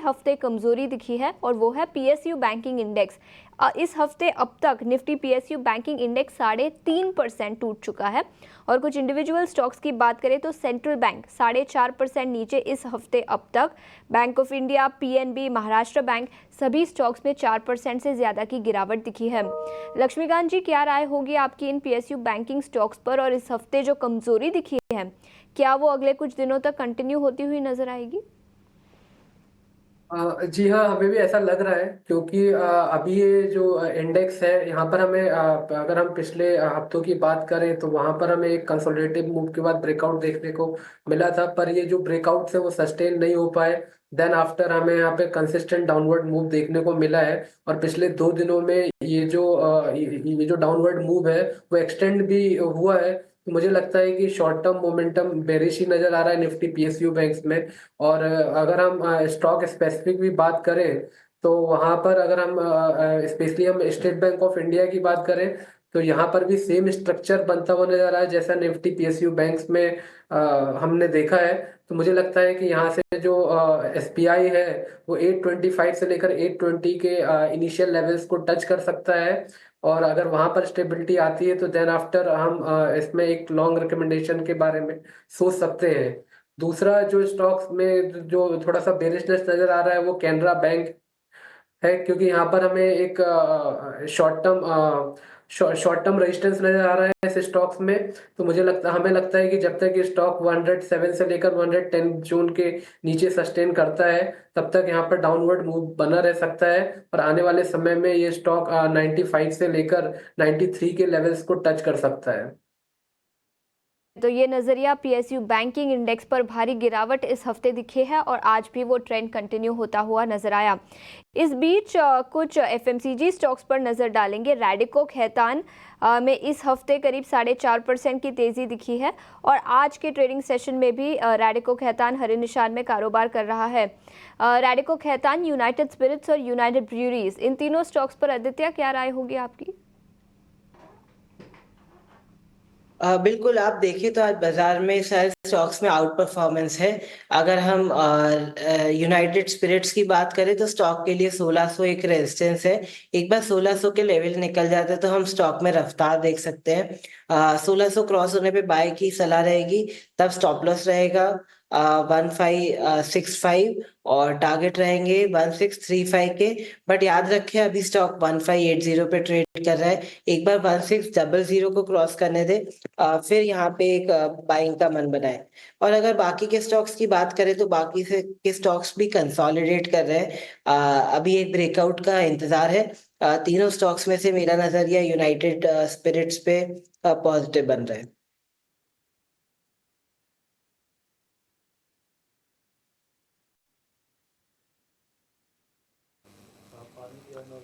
हफ्ते कमजोरी दिखी है और वो है पीएसयू बैंकिंग इंडेक्स। इस हफ्ते अब तक निफ्टी पीएसयू बैंकिंग इंडेक्स 3.5% टूट चुका है। और कुछ इंडिविजुअल स्टॉक्स की बात करें तो सेंट्रल बैंक 4.5% नीचे इस हफ्ते अब तक। Bank of India, PNB, Maharashtra bank सभी स्टॉक्स में 4% से ज्यादा की गिरावट दिखी है। लक्ष्मीकांत जी, क्या राय होगी आपकी इन पीएसयू बैंकिंग स्टॉक्स पर, और इस हफ्ते जो कमजोरी दिखी है क्या वो अगले कुछ दिनों तक कंटिन्यू होती हुई नजर आएगी? जी हाँ, हमें भी ऐसा लग रहा है क्योंकि अभी ये जो इंडेक्स है यहाँ पर हमें अगर हम पिछले हफ्तों की बात करें तो वहाँ पर हमें एक कंसोलिडेटिव मूव के बाद ब्रेकआउट देखने को मिला था, पर ये जो ब्रेकआउट है वो सस्टेन नहीं हो पाए। देन आफ्टर हमें यहाँ पे कंसिस्टेंट डाउनवर्ड मूव देखने को मिला है और पिछले 2 दिनों में ये जो डाउनवर्ड मूव है वो एक्सटेंड भी हुआ है। तो मुझे लगता है कि शॉर्ट टर्म मोमेंटम बेरिश ही नजर आ रहा है निफ्टी पीएसयू बैंक्स में। और अगर हम स्टॉक स्पेसिफिक भी बात करें तो वहां पर अगर हम स्पेशली हम स्टेट बैंक ऑफ इंडिया की बात करें तो यहाँ पर भी सेम स्ट्रक्चर बनता हुआ नजर आ रहा है जैसा निफ्टी पीएसयू बैंक्स में हमने देखा है। तो मुझे लगता है कि यहाँ से जो एसबीआई है वो 825 से लेकर 820 के इनिशियल लेवल्स को टच कर सकता है। और अगर वहां पर स्टेबिलिटी आती है तो देन आफ्टर हम इसमें एक लॉन्ग रिकमेंडेशन के बारे में सोच सकते हैं। दूसरा जो स्टॉक्स में जो थोड़ा सा बेरिशनेस नजर आ रहा है वो कैनरा बैंक है, क्योंकि यहाँ पर हमें एक शॉर्ट टर्म रेजिस्टेंस नजर आ रहा है इस स्टॉक्स में। तो हमें लगता है कि जब तक ये स्टॉक 107 से लेकर 110 जोन के नीचे सस्टेन करता है तब तक यहाँ पर डाउनवर्ड मूव बना रह सकता है। और आने वाले समय में ये स्टॉक 95 से लेकर 93 के लेवल्स को टच कर सकता है। तो ये नजरिया पीएसयू बैंकिंग इंडेक्स पर भारी गिरावट इस हफ्ते दिखे है और आज भी वो ट्रेंड कंटिन्यू होता हुआ नजर आया। इस बीच कुछ एफएमसीजी स्टॉक्स पर नजर डालेंगे। रैडिको खैतान में इस हफ्ते करीब 4.5% की तेजी दिखी है और आज के ट्रेडिंग सेशन में भी रैडिको खैतान हरे निशान में कारोबार कर रहा है। रैडिको खैतान, यूनाइटेड स्पिरिट्स और यूनाइटेड ब्रूअरीज, इन तीनों स्टॉक्स पर आदित्य क्या राय होगी आपकी? बिल्कुल, आप देखिए तो आज बाजार में सारे स्टॉक्स में आउट परफॉर्मेंस है। अगर हम यूनाइटेड स्पिरिट्स की बात करें तो स्टॉक के लिए 1600 एक रेजिस्टेंस है। एक बार 1600 के लेवल निकल जाता है तो हम स्टॉक में रफ्तार देख सकते हैं। 1600 क्रॉस होने पे बाय की सलाह रहेगी, तब स्टॉप लॉस रहेगा 1565 और टारगेट रहेंगे 1635 के। बट याद रखें अभी स्टॉक 1580 पे ट्रेड कर रहा है। एक बार 1600 को क्रॉस करने दे, फिर यहाँ पे एक बाइंग का मन बनाए। और अगर बाकी के स्टॉक्स की बात करें तो बाकी से के स्टॉक्स भी कंसोलिडेट कर रहे हैं। अभी एक ब्रेकआउट का इंतजार है। तीनों स्टॉक्स में से मेरा नजरिया यूनाइटेड स्पिरिट्स पे पॉजिटिव बन रहा है।